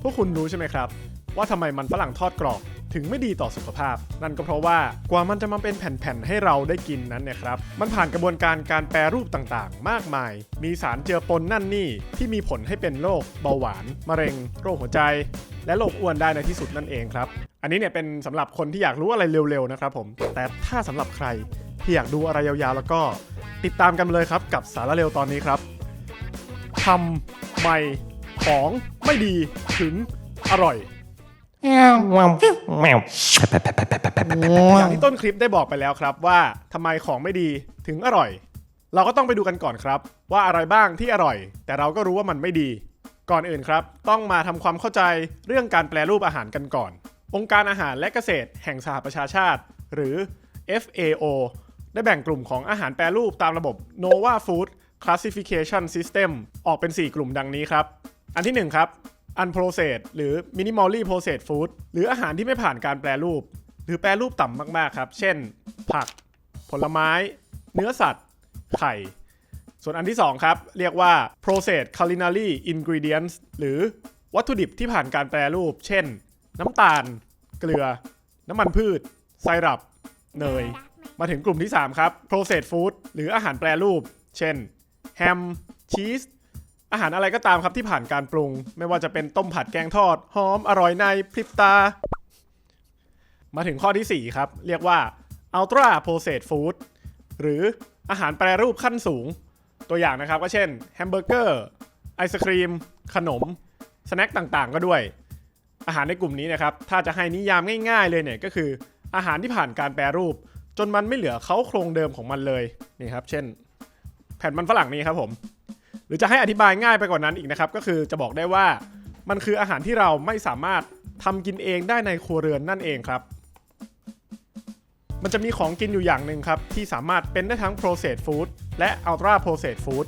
พวกคุณรู้ใช่ไหมครับว่าทำไมมันฝรั่งทอดกรอบถึงไม่ดีต่อสุขภาพนั่นก็เพราะว่ากว่ามันจะมาเป็นแผ่นๆให้เราได้กินนั้นเนี่ยครับมันผ่านกระบวนการแปรรูปต่างๆมากมายมีสารเจือปนนั่นนี่ที่มีผลให้เป็นโรคเบาหวานมะเร็งโรคหัวใจและโรคอ้วนได้ในที่สุดนั่นเองครับอันนี้เนี่ยเป็นสำหรับคนที่อยากรู้อะไรเร็วๆนะครับผมแต่ถ้าสำหรับใครที่อยากดูอะไรยาวๆแล้วก็ติดตามกันเลยครับกับสาระเร็วตอนนี้ครับทำไมของไม่ดีถึงอร่อยอย่างที่ต้นคลิปได้บอกไปแล้วครับว่าทำไมของไม่ดีถึงอร่อยเราก็ต้องไปดูกันก่อนครับว่าอะไรบ้างที่อร่อยแต่เราก็รู้ว่ามันไม่ดีก่อนอื่นครับต้องมาทำความเข้าใจเรื่องการแปรรูปอาหารกันก่อนองค์การอาหารและเกษตรแห่งสหประชาชาติหรือ FAO ได้แบ่งกลุ่มของอาหารแปรรูปตามระบบ NOVA Food Classification System ออกเป็น 4 กลุ่มดังนี้ครับอันที่1ครับunprocessed หรือ minimally processed food หรืออาหารที่ไม่ผ่านการแปรรูปหรือแปรรูปต่ำมากๆครับเช่นผักผลไม้เนื้อสัตว์ไข่ส่วนอันที่2ครับเรียกว่า processed culinary ingredients หรือวัตถุดิบที่ผ่านการแปรรูปเช่นน้ำตาลเกลือน้ำมันพืชไซรัปเนยมาถึงกลุ่มที่3ครับ processed food หรืออาหารแปรรูปเช่นแฮมชีสอาหารอะไรก็ตามครับที่ผ่านการปรุงไม่ว่าจะเป็นต้มผัดแกงทอดหอมอร่อยในพริบตามาถึงข้อที่4ครับเรียกว่า ultra processed food หรืออาหารแปรรูปขั้นสูงตัวอย่างนะครับก็เช่นแฮมเบอร์เกอร์ไอศครีมขนมสแน็คต่างๆก็ด้วยอาหารในกลุ่มนี้นะครับถ้าจะให้นิยามง่ายๆเลยเนี่ยก็คืออาหารที่ผ่านการแปรรูปจนมันไม่เหลือเค้าโครงเดิมของมันเลยนี่ครับเช่นแผ่นมันฝรั่งนี้ครับผมหรือจะให้อธิบายง่ายไปกว่านั้นอีกนะครับก็คือจะบอกได้ว่ามันคืออาหารที่เราไม่สามารถทำกินเองได้ในครัวเรือนนั่นเองครับมันจะมีของกินอยู่อย่างหนึ่งครับที่สามารถเป็นได้ทั้ง processed food และ ultra processed food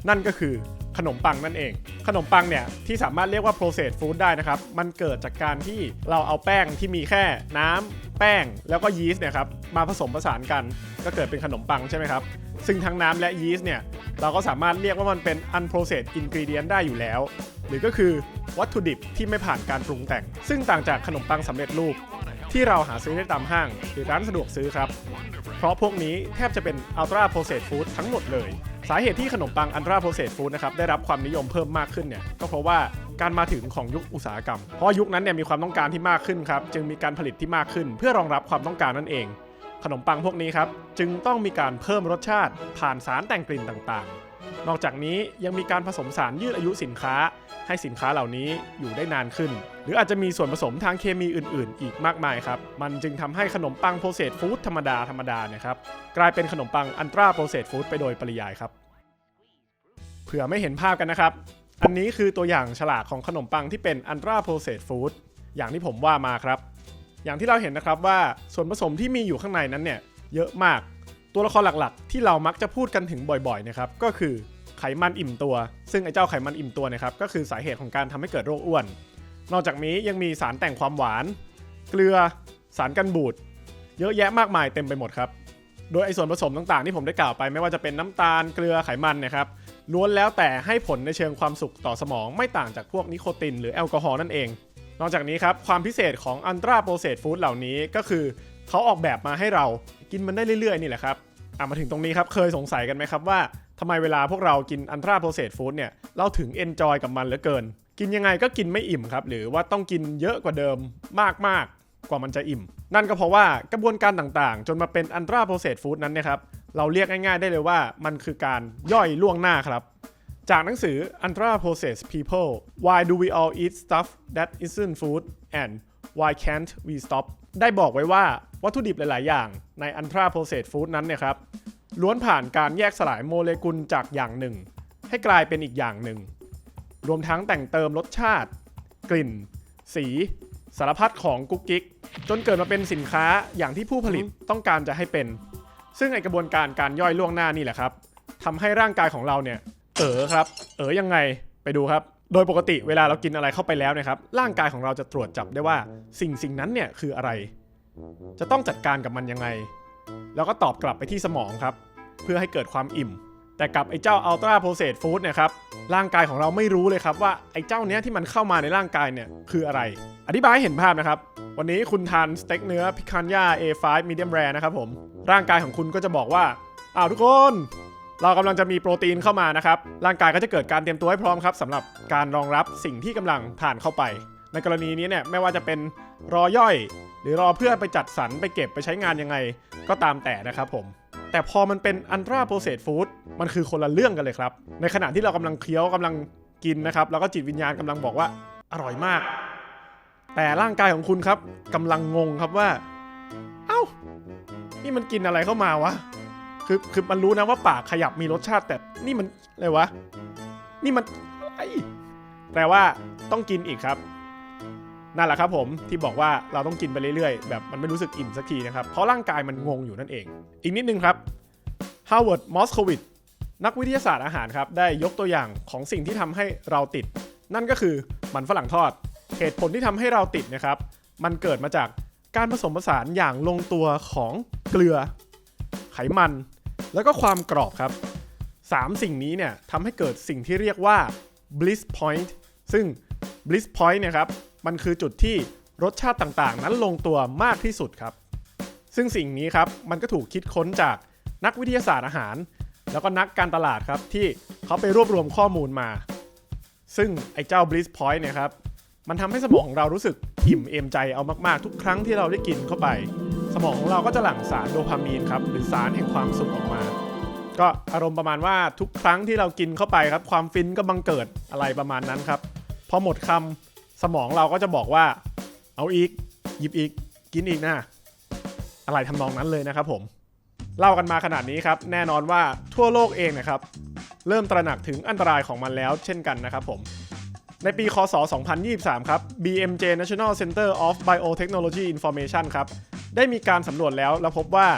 นั่นก็คือขนมปังนั่นเองขนมปังเนี่ยที่สามารถเรียกว่า processed food ได้นะครับมันเกิดจากการที่เราเอาแป้งที่มีแค่น้ำแป้งแล้วก็ยีสต์เนี่ยครับมาผสมผสานกันก็เกิดเป็นขนมปังใช่ไหมครับซึ่งทั้งน้ำและยีสต์เนี่ยเราก็สามารถเรียกว่ามันเป็น unprocessed ingredient ได้อยู่แล้วหรือก็คือวัตถุดิบที่ไม่ผ่านการปรุงแต่งซึ่งต่างจากขนมปังสำเร็จรูปที่เราหาซื้อได้ตามห้างหรือร้านสะดวกซื้อครับเพราะพวกนี้แทบจะเป็น ultra processed food ทั้งหมดเลยสาเหตุที่ขนมปัง ultra processed food นะครับได้รับความนิยมเพิ่มมากขึ้นเนี่ยก็เพราะว่าการมาถึงของยุคอุตสาหกรรมเพราะยุคนั้นเนี่ยมีความต้องการที่มากขึ้นครับจึงมีการผลิตที่มากขึ้นเพื่อรองรับความต้องการนั่นเองขนมปังพวกนี้ครับจึงต้องมีการเพิ่มรสชาติผ่านสารแต่งกลิ่นต่างๆนอกจากนี้ยังมีการผสมสารยืดอายุสินค้าให้สินค้าเหล่านี้อยู่ได้นานขึ้นหรืออาจจะมีส่วนผสมทางเคมีอื่นๆอีกมากมายครับมันจึงทำให้ขนมปังโปรเซสฟู้ดธรรมดาเนี่ยครับกลายเป็นขนมปังอัลตร้าโปรเซสฟู้ดไปโดยปริยายครับเผื่อไม่เห็นภาพกันนะครับอันนี้คือตัวอย่างฉลากของขนมปังที่เป็นอัลตร้าโปรเซสฟู้ดอย่างที่ผมว่ามาครับอย่างที่เราเห็นนะครับว่าส่วนผสมที่มีอยู่ข้างในนั้นเนี่ยเยอะมากตัวละครหลักๆที่เรามักจะพูดกันถึงบ่อยๆนะครับก็คือไขมันอิ่มตัวซึ่งไอ้เจ้าไขมันอิ่มตัวนะครับก็คือสาเหตุของการทำให้เกิดโรคอ้วนนอกจากนี้ยังมีสารแต่งความหวานเกลือสารกันบูดเยอะแยะมากมายเต็มไปหมดครับโดยไอ้ส่วนผสมต่างๆที่ผมได้กล่าวไปไม่ว่าจะเป็นน้ำตาลเกลือไขมันนะครับล้วนแล้วแต่ให้ผลในเชิงความสุขต่อสมองไม่ต่างจากพวกนิโคตินหรือแอลกอฮอล์นั่นเองนอกจากนี้ครับความพิเศษของอัลตร้าโปรเซสฟู้ดเหล่านี้ก็คือเขาออกแบบมาให้เรากินมันได้เรื่อยๆนี่แหละครับมาถึงตรงนี้ครับเคยสงสัยกันไหมครับว่าทำไมเวลาพวกเรากินอัลตร้าโปรเซสฟู้ดเนี่ยเราถึงเอนจอยกับมันเหลือเกินกินยังไงก็กินไม่อิ่มครับหรือว่าต้องกินเยอะกว่าเดิมมากๆกว่ามันจะอิ่มนั่นก็เพราะว่ากระบวนการต่างๆจนมาเป็นอัลตร้าโปรเซสฟู้ดนั้นเนี่ยครับเราเรียกง่ายๆได้เลยว่ามันคือการย่อยล่วงหน้าครับจากหนังสือ Ultra Processed People Why Do We All Eat Stuff That Isn't Food and Why Can't We Stop ได้บอกไว้ว่าวัตถุดิบหลายๆอย่างใน Ultra Processed Food นั้นเนี่ยครับล้วนผ่านการแยกสลายโมเลกุลจากอย่างหนึ่งให้กลายเป็นอีกอย่างหนึ่งรวมทั้งแต่งเติมรสชาติกลิ่นสีสารพัดของกุ๊กกิ๊กจนเกิดมาเป็นสินค้าอย่างที่ผู้ผลิตต้องการจะให้เป็นซึ่งในกระบวนการย่อยล่วงหน้านี่แหละครับทำให้ร่างกายของเราเนี่ยครับยังไงไปดูครับโดยปกติเวลาเรากินอะไรเข้าไปแล้วนะครับร่างกายของเราจะตรวจจับได้ว่าสิ่งนั้นเนี่ยคืออะไรจะต้องจัดการกับมันยังไงแล้วก็ตอบกลับไปที่สมองครับเพื่อให้เกิดความอิ่ม แต่กับไอ้เจ้า Ultra Processed Food เนี่ยครับร่างกายของเราไม่รู้เลยครับว่าไอ้เจ้าเนี้ยที่มันเข้ามาในร่างกายเนี่ยคืออะไรอธิบายให้เห็นภาพนะครับวันนี้คุณทานสเต็กเนื้อพิคันย่า A5 Medium Rare นะครับผมร่างกายของคุณก็จะบอกว่าทุกคนเรากำลังจะมีโปรตีนเข้ามานะครับร่างกายก็จะเกิดการเตรียมตัวให้พร้อมครับสำหรับการรองรับสิ่งที่กำลังทานเข้าไปในกรณีนี้เนี่ยไม่ว่าจะเป็นรอย่อยหรือรอเพื่อไปจัดสรรไปเก็บไปใช้งานยังไงก็ตามแต่นะครับผมแต่พอมันเป็น Ultra Processed Food มันคือคนละเรื่องกันเลยครับในขณะที่เรากำลังเคี้ยวกำลังกินนะครับแล้วก็จิตวิญญาณกำลังบอกว่าอร่อยมากแต่ร่างกายของคุณครับกำลังงงครับว่านี่มันกินอะไรเข้ามาวะคือมันรู้นะว่าปากขยับมีรสชาติแต่นี่มันอะไรวะนี่มันอะไรแปลว่าต้องกินอีกครับนั่นแหละครับผมที่บอกว่าเราต้องกินไปเรื่อยๆแบบมันไม่รู้สึกอิ่มสักทีนะครับเพราะร่างกายมันงงอยู่นั่นเองอีกนิดนึงครับ Howard Moskowitz นักวิทยาศาสตร์อาหารครับได้ยกตัวอย่างของสิ่งที่ทำให้เราติดนั่นก็คือมันฝรั่งทอดเหตุผลที่ทำให้เราติดนะครับมันเกิดมาจากการผสมผสานอย่างลงตัวของเกลือไขมันแล้วก็ความกรอบครับ3สิ่งนี้เนี่ยทำให้เกิดสิ่งที่เรียกว่า bliss point ซึ่ง bliss point เนี่ยครับมันคือจุดที่รสชาติต่างๆนั้นลงตัวมากที่สุดครับซึ่งสิ่งนี้ครับมันก็ถูกคิดค้นจากนักวิทยาศาสตร์อาหารแล้วก็นักการตลาดครับที่เขาไปรวบรวมข้อมูลมาซึ่งไอ้เจ้า bliss point เนี่ยครับมันทำให้สมองของเรารู้สึกอิ่มเอมใจเอามากๆทุกครั้งที่เราได้กินเข้าไปสมองของเราก็จะหลั่งสารโดพามีนครับหรือสารแห่งความสุขออกมาก็อารมณ์ประมาณว่าทุกครั้งที่เรากินเข้าไปครับความฟินก็บังเกิดอะไรประมาณนั้นครับพอหมดคำสมองเราก็จะบอกว่าเอาอีกหยิบอีกกินอีกนะอะไรทำนองนั้นเลยนะครับผมเล่ากันมาขนาดนี้ครับแน่นอนว่าทั่วโลกเองนะครับเริ่มตระหนักถึงอันตรายของมันแล้วเช่นกันนะครับผมในปีคศ2023ครับ BMJ National Center of Biotechnology Information ครับได้มีการสำรวจแล้วพบว่า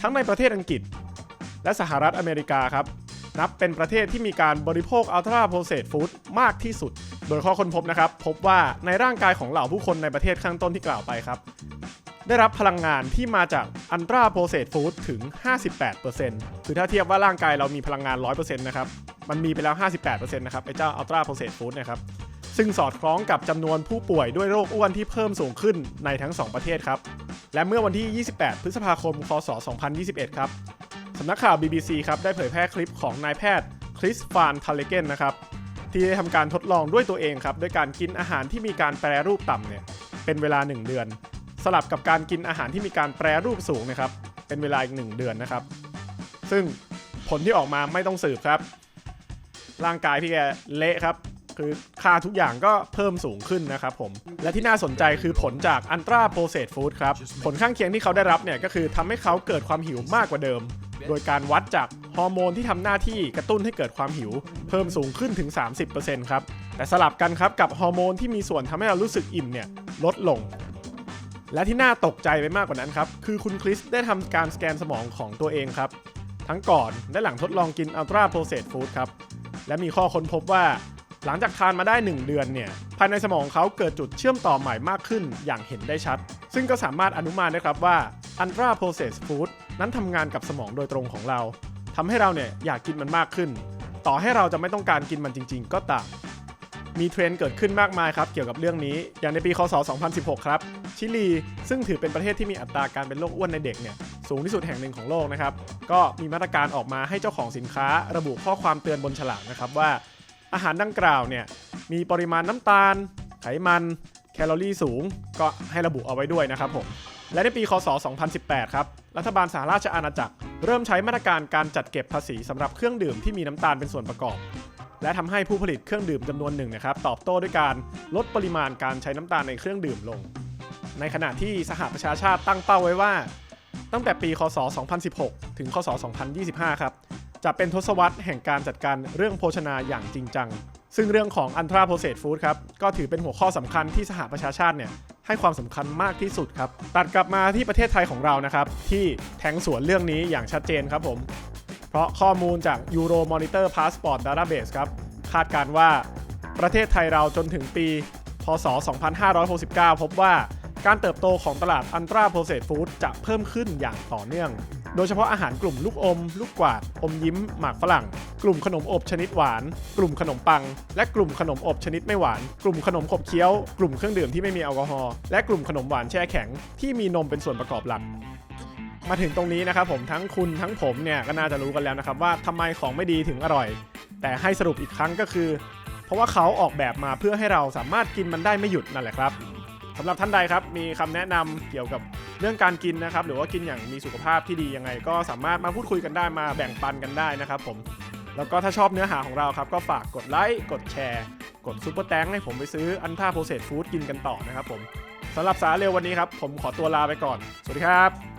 ทั้งในประเทศอังกฤษและสหรัฐอเมริกาครับนับเป็นประเทศที่มีการบริโภค Ultra Processed Food มากที่สุดโดยข้อค้นพบนะครับพบว่าในร่างกายของเหล่าผู้คนในประเทศข้างต้นที่กล่าวไปครับได้รับพลังงานที่มาจาก Ultra Processed Food ถึง 58% คือถ้าเทียบว่าร่างกายเรามีพลังงาน 100% นะครับมันมีไปแล้ว 58% นะครับไอ้เจ้า Ultra Processed Food นะครับซึ่งสอดคล้องกับจำนวนผู้ป่วยด้วยโรคอ้วนที่เพิ่มสูงขึ้นในทั้ง2ประเทศครับและเมื่อวันที่ 28 พฤษภาคม คศ 2021 ครับสำนักข่าว BBC ครับได้เผยแพร่คลิปของนายแพทย์คริสฟานทาเลเกนนะครับที่ได้ทำการทดลองด้วยตัวเองครับด้วยการกินอาหารที่มีการแปรรูปต่ำเนี่ยเป็นเวลา1เดือนสลับกับการกินอาหารที่มีการแปรรูปสูงนะครับเป็นเวลาอีก1เดือนนะครับซึ่งผลที่ออกมาไม่ต้องสืบครับร่างกายพี่แกเละครับคือค่าทุกอย่างก็เพิ่มสูงขึ้นนะครับผมและที่น่าสนใจคือผลจาก Ultra Processed Food ครับผลข้างเคียงที่เขาได้รับเนี่ยก็คือทำให้เขาเกิดความหิวมากกว่าเดิมโดยการวัดจากฮอร์โมนที่ทำหน้าที่กระตุ้นให้เกิดความหิวเพิ่มสูงขึ้นถึง 30% ครับแต่สลับกันครับกับฮอร์โมนที่มีส่วนทำให้เรารู้สึกอิ่มเนี่ยลดลงและที่น่าตกใจไปมากกว่านั้นครับคือคุณคริสได้ทำการสแกนสมองของตัวเองครับทั้งก่อนและหลังทดลองกิน Ultra Processed Food ครับและมีข้อค้นพบว่าหลังจากทานมาได้1เดือนเนี่ยภายในสมองเขาเกิดจุดเชื่อมต่อใหม่มากขึ้นอย่างเห็นได้ชัดซึ่งก็สามารถอนุมานได้ครับว่า Ultra Processed Food นั้นทำงานกับสมองโดยตรงของเราทำให้เราเนี่ยอยากกินมันมากขึ้นต่อให้เราจะไม่ต้องการกินมันจริงๆก็ตามมีเทรนด์เกิดขึ้นมากมายครับเกี่ยวกับเรื่องนี้อย่างในปีคศ2016ครับชิลีซึ่งถือเป็นประเทศที่มีอัตราการเป็นโรคอ้วนในเด็กเนี่ยสูงที่สุดแห่งหนึ่งของโลกนะครับก็มีมาตรการออกมาให้เจ้าของสินค้าระบุข้อความเตือนบนฉลากนะครับว่าอาหารดังกล่าวเนี่ยมีปริมาณน้ำตาลไขมันแคลอรี่สูงก็ให้ระบุเอาไว้ด้วยนะครับผมและในปีคศ2018ครับรัฐบาลสหราชอาณาจักรเริ่มใช้มาตรการการจัดเก็บภาษีสำหรับเครื่องดื่มที่มีน้ำตาลเป็นส่วนประกอบและทำให้ผู้ผลิตเครื่องดื่มจำนวนหนึ่งนะครับตอบโต้ด้วยการลดปริมาณการใช้น้ำตาลในเครื่องดื่มลงในขณะที่สหประชาชาติตั้งเป้าไว้ว่าตั้งแต่ปีคศ2016ถึงคศ2025ครับจะเป็นทศวรรษแห่งการจัดการเรื่องโภชนาอย่างจริงจังซึ่งเรื่องของ Ultra Processed Food ครับก็ถือเป็นหัวข้อสำคัญที่สหประชาชาติเนี่ยให้ความสำคัญมากที่สุดครับตัดกลับมาที่ประเทศไทยของเรานะครับที่แทงสวนเรื่องนี้อย่างชัดเจนครับผมเพราะข้อมูลจาก Euro Monitor Passport Database ครับคาดการณ์ว่าประเทศไทยเราจนถึงปีพ.ศ. 2569พบว่าการเติบโตของตลาด Ultra Processed Food จะเพิ่มขึ้นอย่างต่อเนื่อง โดยเฉพาะอาหารกลุ่มลูกอมลูกกวาดอมยิ้มหมากฝรั่งกลุ่มขนมอบชนิดหวานกลุ่มขนมปังและกลุ่มขนมอบชนิดไม่หวานกลุ่มขนมขบเคี้ยวกลุ่มเครื่องดื่มที่ไม่มีแอลกอฮอล์และกลุ่มขนมหวานแช่แข็งที่มีนมเป็นส่วนประกอบหลักมาถึงตรงนี้นะครับผมทั้งคุณทั้งผมเนี่ยก็น่าจะรู้กันแล้วนะครับว่าทำไมของไม่ดีถึงอร่อยแต่ให้สรุปอีกครั้งก็คือเพราะว่าเขาออกแบบมาเพื่อให้เราสามารถกินมันได้ไม่หยุดนั่นแหละครับสำหรับท่านใดครับมีคำแนะนำเกี่ยวกับเรื่องการกินนะครับหรือว่ากินอย่างมีสุขภาพที่ดียังไงก็สามารถมาพูดคุยกันได้มาแบ่งปันกันได้นะครับผมแล้วก็ถ้าชอบเนื้อหาของเราครับก็ฝากกดไลค์กดแชร์กดซุปเปอร์แตงให้ผมไปซื้ออันท่าโปรเซสฟู้ดกินกันต่อนะครับผมสำหรับสาระเร็ววันนี้ครับผมขอตัวลาไปก่อนสวัสดีครับ